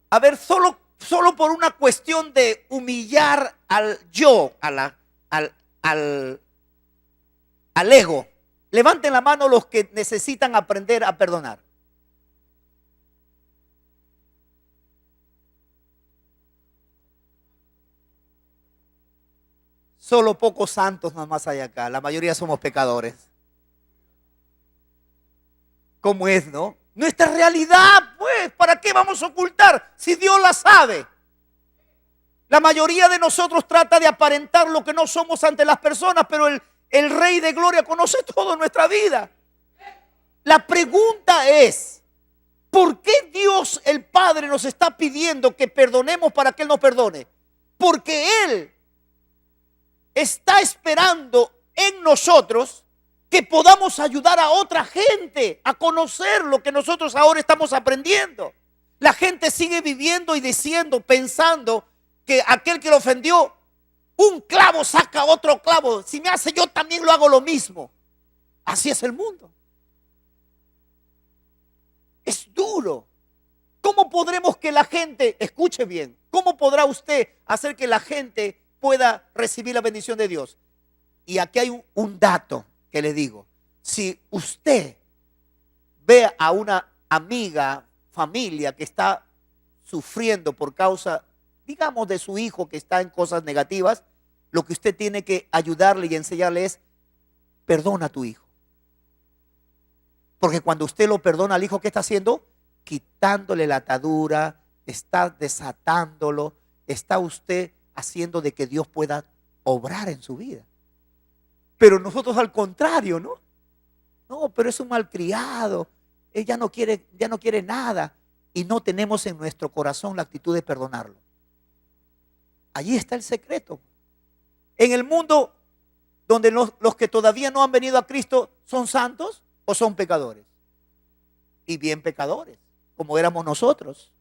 A ver, solo solo por una cuestión de humillar al yo, al ego. Levanten la mano los que necesitan aprender a perdonar. Solo pocos santos nada más hay acá. La mayoría somos pecadores. ¿Cómo es, no? Nuestra realidad, pues, ¿para qué vamos a ocultar si Dios la sabe? La mayoría de nosotros trata de aparentar lo que no somos ante las personas, pero el Rey de Gloria conoce todo nuestra vida. La pregunta es, ¿por qué Dios el Padre nos está pidiendo que perdonemos para que Él nos perdone? Porque Él está esperando en nosotros que podamos ayudar a otra gente a conocer lo que nosotros ahora estamos aprendiendo. La gente sigue viviendo y diciendo, pensando que aquel que lo ofendió, un clavo saca otro clavo. Si me hace, yo también lo hago lo mismo. Así es el mundo. Es duro. ¿Cómo podremos que la gente, escuche bien, cómo podrá usted hacer que la gente pueda recibir la bendición de Dios? Y aquí hay un dato que le digo. Si usted ve a una amiga, familia que está sufriendo por causa, digamos, de su hijo que está en cosas negativas, lo que usted tiene que ayudarle y enseñarle es: perdona a tu hijo. Porque cuando usted lo perdona al hijo, ¿qué está haciendo? Quitándole la atadura, está desatándolo, está usted haciendo de que Dios pueda obrar en su vida. Pero nosotros al contrario, ¿no? No, pero es un malcriado, él ya no quiere nada, y no tenemos en nuestro corazón la actitud de perdonarlo. Allí está el secreto. En el mundo donde los que todavía no han venido a Cristo, ¿son santos o son pecadores? Y bien pecadores, como éramos nosotros.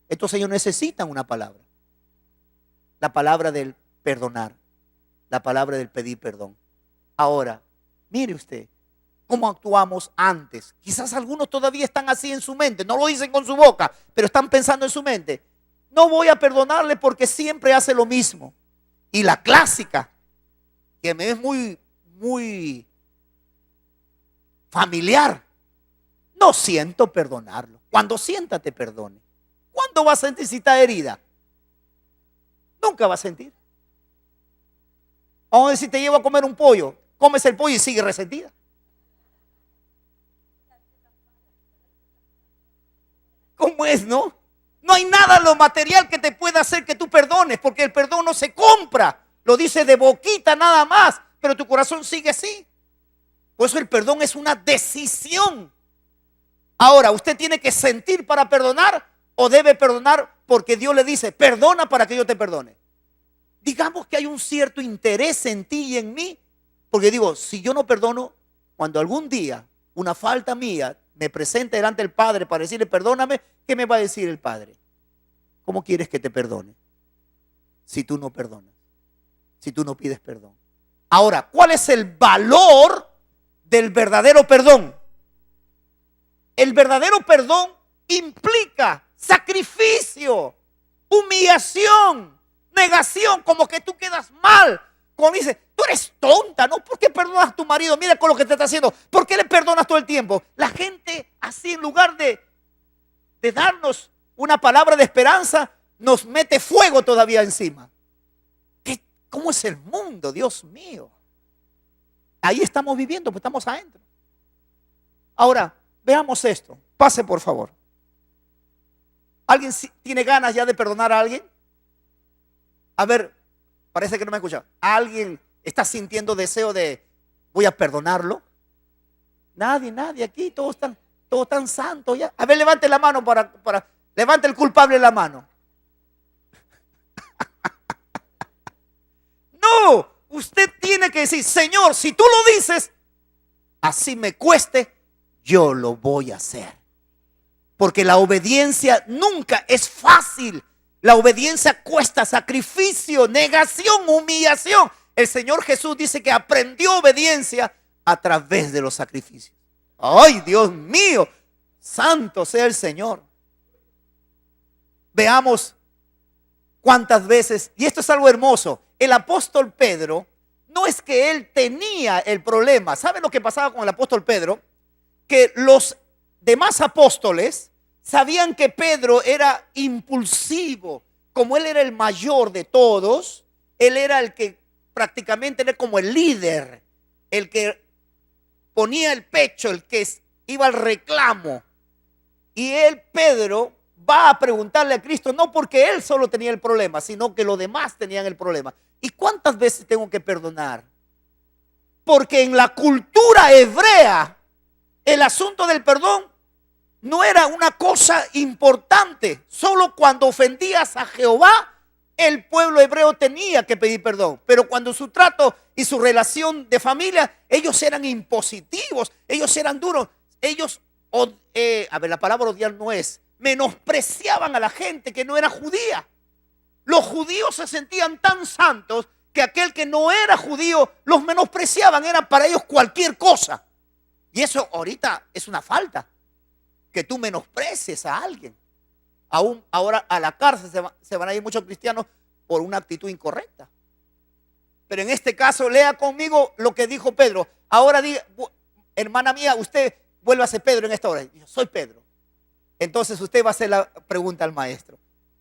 Entonces ellos necesitan una palabra. La palabra del perdonar, la palabra del pedir perdón. Ahora, mire usted cómo actuamos antes. Quizás algunos todavía están así en su mente, no lo dicen con su boca, pero están pensando en su mente: no voy a perdonarle porque siempre hace lo mismo. Y la clásica, que me es muy familiar: no siento perdonarlo. Cuando sienta, te perdone. ¿Cuándo va a sentir si está herida? Nunca va a sentir. Vamos a decir, te llevo a comer un pollo, comes el pollo y sigue resentida. ¿Cómo es, no? No hay nada en lo material que te pueda hacer que tú perdones, porque el perdón no se compra. Lo dice de boquita nada más, pero tu corazón sigue así. Por eso el perdón es una decisión. Ahora, ¿usted tiene que sentir para perdonar o debe perdonar porque Dios le dice: perdona para que yo te perdone? Digamos que hay un cierto interés en ti y en mí, porque digo, si yo no perdono, cuando algún día una falta mía me presente delante del Padre para decirle perdóname, ¿qué me va a decir el Padre? ¿Cómo quieres que te perdone si tú no perdonas? Si tú no pides perdón. Ahora, ¿cuál es el valor del verdadero perdón? El verdadero perdón implica sacrificio, humillación, negación, como que tú quedas mal. Como dice, tú eres tonta, ¿no? ¿Por qué perdonas a tu marido? Mira con lo que te está haciendo. ¿Por qué le perdonas todo el tiempo? La gente así, en lugar de darnos una palabra de esperanza, nos mete fuego todavía encima. ¿Cómo es el mundo? Dios mío. Ahí estamos viviendo, pues estamos adentro. Ahora, veamos esto. Pase, por favor. ¿Alguien tiene ganas ya de perdonar a alguien? A ver, parece que no me escucha. ¿Alguien está sintiendo deseo de voy a perdonarlo? Nadie aquí, todos están santos ya. A ver, levante la mano levante el culpable la mano. No, usted tiene que decir: Señor, si tú lo dices, así me cueste, yo lo voy a hacer. Porque la obediencia nunca es fácil. La obediencia cuesta sacrificio, negación, humillación. El Señor Jesús dice que aprendió obediencia a través de los sacrificios. ¡Ay, Dios mío! Santo sea el Señor. Veamos ¿Cuántas veces? Y esto es algo hermoso. El apóstol Pedro, no es que él tenía el problema. ¿Saben lo que pasaba con el apóstol Pedro? Que los demás apóstoles sabían que Pedro era impulsivo. Como él era el mayor de todos, él era el que prácticamente era como el líder, el que ponía el pecho, el que iba al reclamo. Y él, Pedro, va a preguntarle a Cristo, no porque él solo tenía el problema, sino que los demás tenían el problema. ¿Y cuántas veces tengo que perdonar? Porque en la cultura hebrea, el asunto del perdón no era una cosa importante. Solo cuando ofendías a Jehová, el pueblo hebreo tenía que pedir perdón. Pero cuando su trato y su relación de familia, ellos eran impositivos, ellos eran duros. Ellos, la palabra odiar no es, menospreciaban a la gente que no era judía. Los judíos se sentían tan santos que aquel que no era judío los menospreciaban, era para ellos cualquier cosa. Y eso ahorita es una falta, que tú menosprecies a alguien. Aún ahora a la cárcel se van a ir muchos cristianos por una actitud incorrecta. Pero en este caso, lea conmigo lo que dijo Pedro. Ahora diga, hermana mía, usted vuelva a ser Pedro en esta hora. Yo soy Pedro. Entonces usted va a hacer la pregunta al maestro.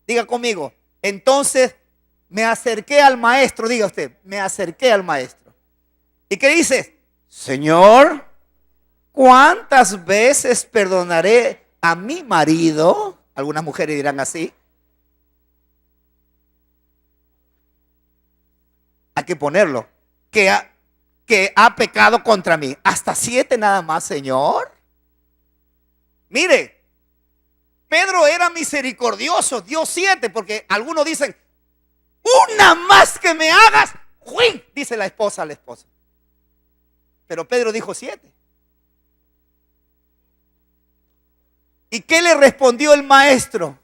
Diga conmigo, entonces me acerqué al maestro. Diga usted, me acerqué al maestro. ¿Y qué dice? Señor, ¿cuántas veces perdonaré a mi marido? Algunas mujeres dirán así. Hay que ponerlo. Que ha pecado contra mí. ¿Hasta 7 nada más, Señor? Mire, Pedro era misericordioso. Dio 7 porque algunos dicen, una más que me hagas. ¡Uy! Dice la esposa a la esposa. Pero Pedro dijo 7. ¿Y qué le respondió el maestro?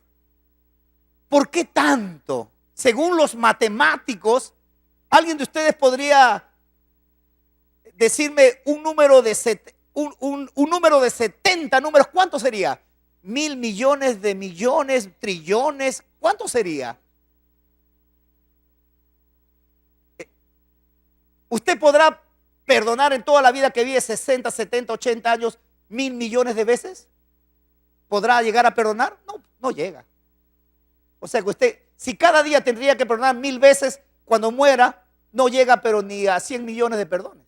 ¿Por qué tanto? Según los matemáticos, ¿alguien de ustedes podría decirme un número de 70 números? ¿Cuánto sería? 1.000 millones de millones, trillones. ¿Cuánto sería? ¿Usted podrá perdonar en toda la vida que vive 60, 70, 80 años 1.000 millones de veces? ¿Podrá llegar a perdonar? No, no llega. O sea que usted, si cada día tendría que perdonar 1.000 veces, cuando muera, no llega pero ni a 100 millones de perdones.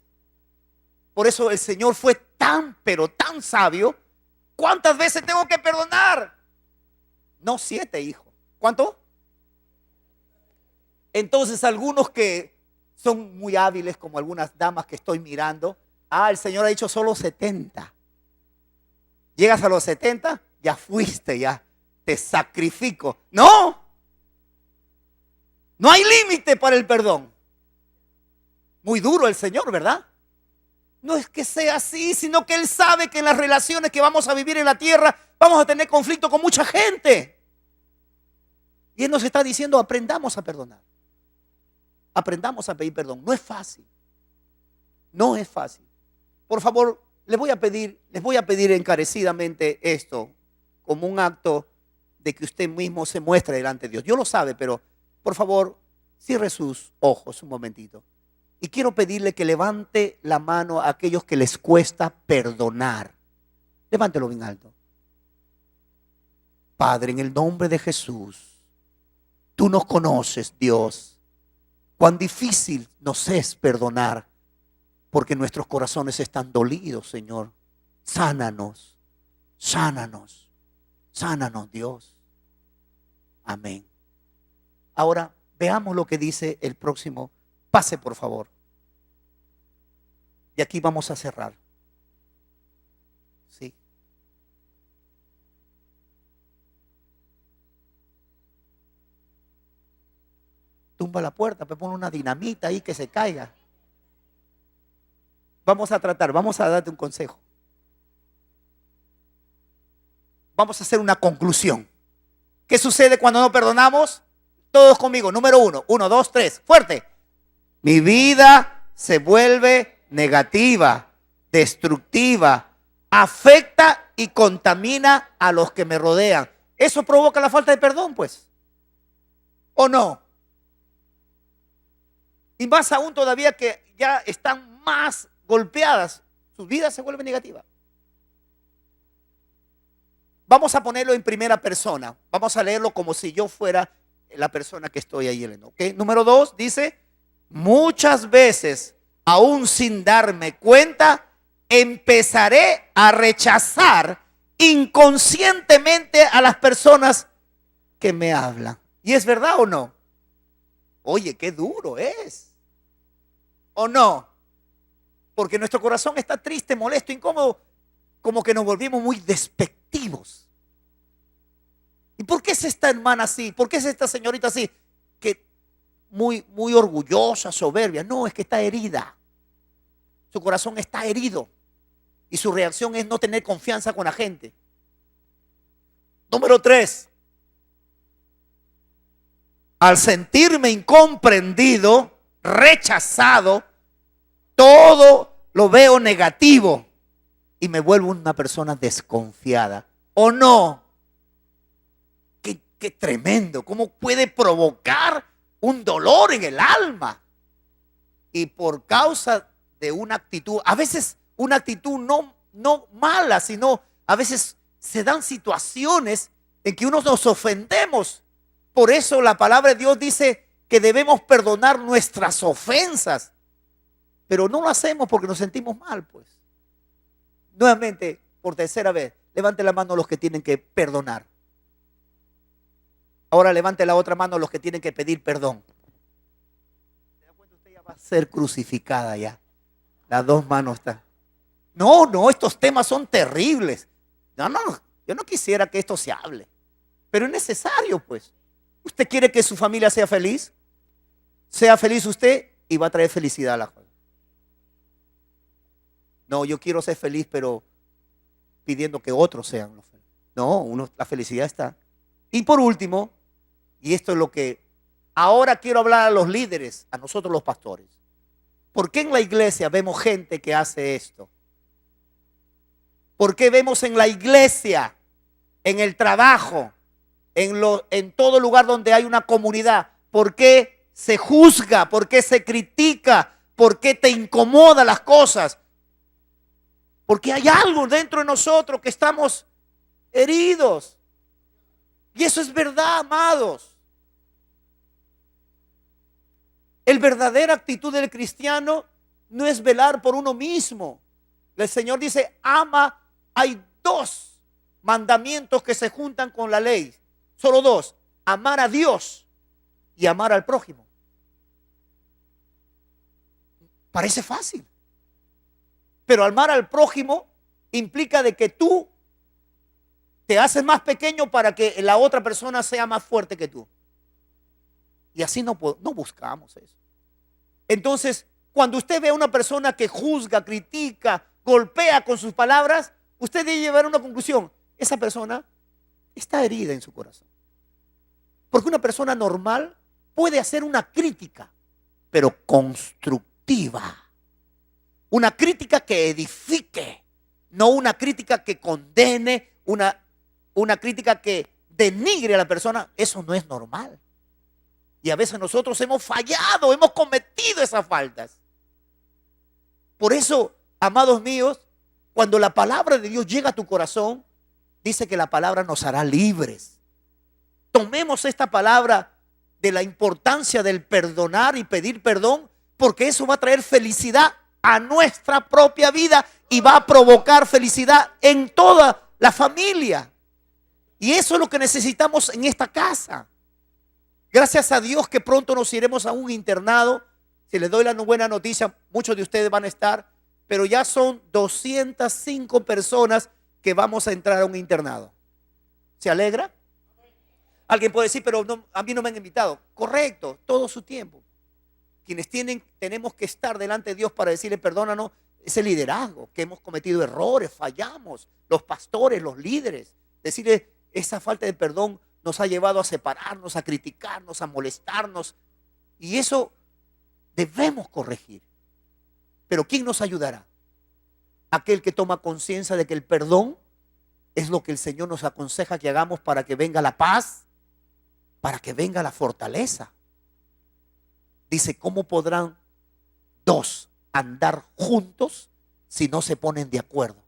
Por eso el Señor fue tan, pero tan sabio. ¿Cuántas veces tengo que perdonar? No 7, hijo. ¿Cuánto? Entonces algunos que son muy hábiles, como algunas damas que estoy mirando, el Señor ha dicho solo 70. Llegas a los 70, ya fuiste, ya te sacrifico. No, no hay límite para el perdón. Muy duro el Señor, ¿verdad? No es que sea así, sino que Él sabe que en las relaciones que vamos a vivir en la tierra vamos a tener conflicto con mucha gente. Y Él nos está diciendo, aprendamos a perdonar. Aprendamos a pedir perdón. No es fácil. No es fácil. Por favor, les voy a pedir encarecidamente esto como un acto de que usted mismo se muestre delante de Dios. Dios lo sabe, pero por favor, cierre sus ojos un momentito. Y quiero pedirle que levante la mano a aquellos que les cuesta perdonar. Levántelo bien alto. Padre, en el nombre de Jesús, tú nos conoces, Dios, cuán difícil nos es perdonar, porque nuestros corazones están dolidos, Señor. Sánanos, sánanos, sánanos, Dios. Amén. Ahora veamos lo que dice el próximo. Pase, por favor. Y aquí vamos a cerrar. Sí. Tumba la puerta, pues pone una dinamita ahí que se caiga. Vamos a darte un consejo. Vamos a hacer una conclusión. ¿Qué sucede cuando no perdonamos? Todos conmigo. Número 1. 1, 2, 3. Fuerte. Mi vida se vuelve negativa, destructiva, afecta y contamina a los que me rodean. Eso provoca la falta de perdón, pues. ¿O no? Y más aún todavía que ya están más golpeadas, sus vidas se vuelven negativas. Vamos a ponerlo en primera persona. Vamos a leerlo como si yo fuera la persona que estoy ahí leyendo. ¿Okay? Número 2 dice, muchas veces, aún sin darme cuenta, empezaré a rechazar inconscientemente a las personas que me hablan. ¿Y es verdad o no? Oye, qué duro es. ¿O no? Porque nuestro corazón está triste, molesto, incómodo, como que nos volvimos muy despectivos. ¿Y por qué es esta hermana así? ¿Por qué es esta señorita así? Que muy orgullosa, soberbia. No, es que está herida. Su corazón está herido. Y su reacción es no tener confianza con la gente. Número 3. Al sentirme incomprendido, rechazado, todo lo veo negativo y me vuelvo una persona desconfiada. ¿O no? Qué tremendo. ¿Cómo puede provocar un dolor en el alma? Y por causa de una actitud, a veces una actitud no mala, sino a veces se dan situaciones en que uno nos ofendemos. Por eso la palabra de Dios dice que debemos perdonar nuestras ofensas. Pero no lo hacemos porque nos sentimos mal, pues. Nuevamente, por tercera vez, levante la mano los que tienen que perdonar. Ahora levante la otra mano los que tienen que pedir perdón. ¿Se da cuenta? Usted ya va a ser crucificada ya. Las dos manos están. No, estos temas son terribles. No, yo no quisiera que esto se hable. Pero es necesario, pues. ¿Usted quiere que su familia sea feliz? Sea feliz usted y va a traer felicidad a la familia. No, yo quiero ser feliz, pero pidiendo que otros sean los felices. No, la felicidad está. Y por último, y esto es lo que ahora quiero hablar a los líderes, a nosotros los pastores. ¿Por qué en la iglesia vemos gente que hace esto? ¿Por qué vemos en la iglesia, en el trabajo, en todo lugar donde hay una comunidad? ¿Por qué se juzga? ¿Por qué se critica? ¿Por qué te incomoda las cosas? Porque hay algo dentro de nosotros que estamos heridos. Y eso es verdad, amados. La verdadera actitud del cristiano no es velar por uno mismo. El Señor dice, ama. Hay 2 mandamientos que se juntan con la ley. Solo 2. Amar a Dios y amar al prójimo. Parece fácil. Pero amar al prójimo implica de que tú te haces más pequeño para que la otra persona sea más fuerte que tú. Y así no buscamos eso. Entonces, cuando usted ve a una persona que juzga, critica, golpea con sus palabras, usted debe llevar una conclusión. Esa persona está herida en su corazón. Porque una persona normal puede hacer una crítica, pero constructiva. Una crítica que edifique, no una crítica que condene, una crítica que denigre a la persona. Eso no es normal. Y a veces nosotros hemos fallado, hemos cometido esas faltas. Por eso, amados míos, cuando la palabra de Dios llega a tu corazón, dice que la palabra nos hará libres. Tomemos esta palabra de la importancia del perdonar y pedir perdón, porque eso va a traer felicidad a nuestra propia vida y va a provocar felicidad en toda la familia. Y eso es lo que necesitamos en esta casa. Gracias a Dios que pronto nos iremos a un internado. Si les doy la buena noticia, muchos de ustedes van a estar, pero ya son 205 personas que vamos a entrar a un internado. ¿Se alegra? Alguien puede decir, pero no, a mí no me han invitado. Correcto, todo su tiempo. Quienes tenemos que estar delante de Dios para decirle perdónanos, ese liderazgo, que hemos cometido errores, fallamos, los pastores, los líderes. Decirle, esa falta de perdón nos ha llevado a separarnos, a criticarnos, a molestarnos. Y eso debemos corregir. Pero ¿quién nos ayudará? Aquel que toma conciencia de que el perdón es lo que el Señor nos aconseja que hagamos para que venga la paz, para que venga la fortaleza. Dice, ¿cómo podrán dos andar juntos si no se ponen de acuerdo?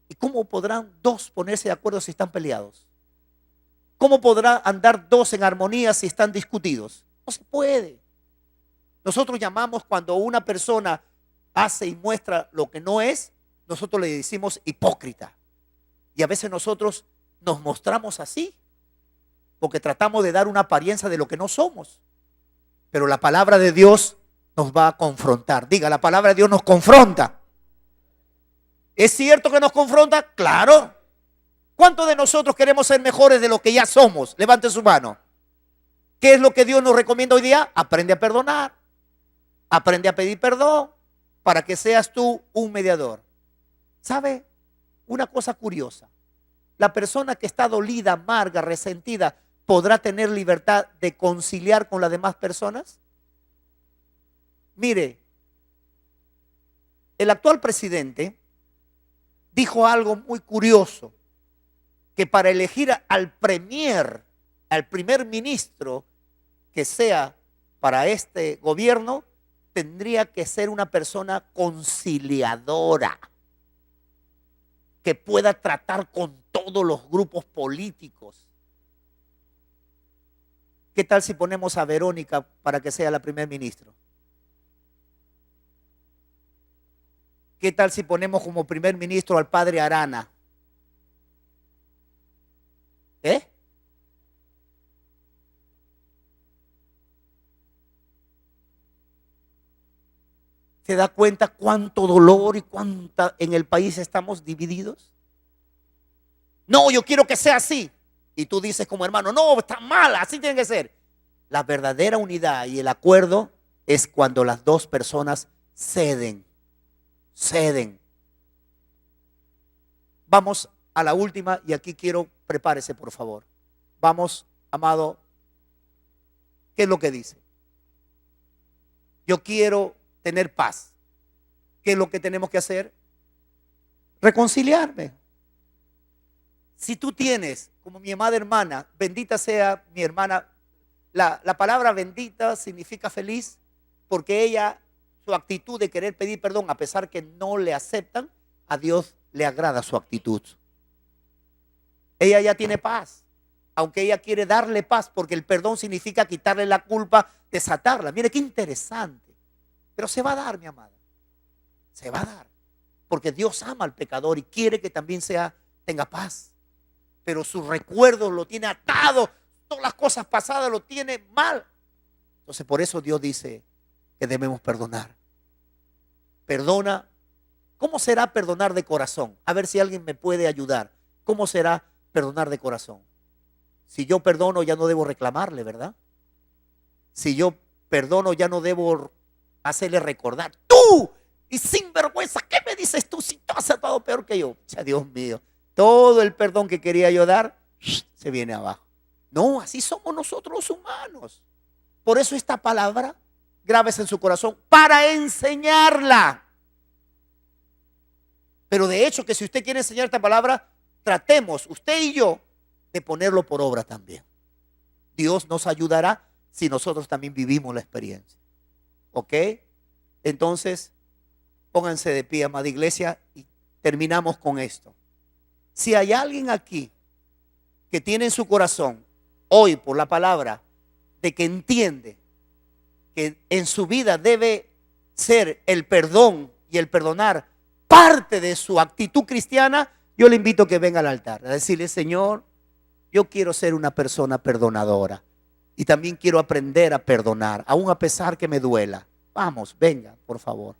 ¿Y cómo podrán dos ponerse de acuerdo si están peleados? ¿Cómo podrán andar dos en armonía si están discutidos? No se puede. Nosotros llamamos cuando una persona hace y muestra lo que no es, nosotros le decimos hipócrita. Y a veces nosotros nos mostramos así, porque tratamos de dar una apariencia de lo que no somos. Pero la palabra de Dios nos va a confrontar. Diga, la palabra de Dios nos confronta. ¿Es cierto que nos confronta? Claro. ¿Cuántos de nosotros queremos ser mejores de lo que ya somos? Levante su mano. ¿Qué es lo que Dios nos recomienda hoy día? Aprende a perdonar. Aprende a pedir perdón para que seas tú un mediador. ¿Sabe? Una cosa curiosa. La persona que está dolida, amarga, resentida, ¿podrá tener libertad de conciliar con las demás personas? Mire, el actual presidente dijo algo muy curioso, que para elegir al primer ministro que sea para este gobierno, tendría que ser una persona conciliadora, que pueda tratar con todos los grupos políticos. ¿Qué tal si ponemos a Verónica para que sea la primer ministro? ¿Qué tal si ponemos como primer ministro al padre Arana? ¿Se da cuenta cuánto dolor y cuánta en el país estamos divididos? No, yo quiero que sea así. Y tú dices como hermano, no, está mal, así tiene que ser. La verdadera unidad y el acuerdo es cuando las dos personas ceden. Vamos a la última y aquí quiero, prepárese por favor. Vamos, amado, ¿qué es lo que dice? Yo quiero tener paz. ¿Qué es lo que tenemos que hacer? Reconciliarme. Si tú tienes, como mi amada hermana, bendita sea mi hermana, la palabra bendita significa feliz, porque ella, su actitud de querer pedir perdón, a pesar que no le aceptan, a Dios le agrada su actitud. Ella ya tiene paz, aunque ella quiere darle paz, porque el perdón significa quitarle la culpa, desatarla. Mire qué interesante. Pero se va a dar, mi amada. Se va a dar. Porque Dios ama al pecador y quiere que también tenga paz. Pero sus recuerdos lo tiene atado. Todas las cosas pasadas lo tiene mal. Entonces por eso Dios dice que debemos perdonar. Perdona. ¿Cómo será perdonar de corazón? A ver si alguien me puede ayudar. ¿Cómo será perdonar de corazón? Si yo perdono ya no debo reclamarle, ¿verdad? Si yo perdono ya no debo hacerle recordar. Tú, y sin vergüenza, ¿qué me dices tú si tú has actuado peor que yo? Ya, Dios mío, todo el perdón que quería yo dar se viene abajo. No, así somos nosotros los humanos. Por eso esta palabra, grábese en su corazón, para enseñarla. Pero de hecho que si usted quiere enseñar esta palabra, tratemos, usted y yo, de ponerlo por obra también. Dios nos ayudará si nosotros también vivimos la experiencia. ¿Ok? Entonces, pónganse de pie, amada iglesia, y terminamos con esto. Si hay alguien aquí que tiene en su corazón, hoy por la palabra, de que entiende que en su vida debe ser el perdón y el perdonar parte de su actitud cristiana, yo le invito a que venga al altar, a decirle, Señor, yo quiero ser una persona perdonadora. Y también quiero aprender a perdonar, aun a pesar que me duela. Vamos, venga, por favor.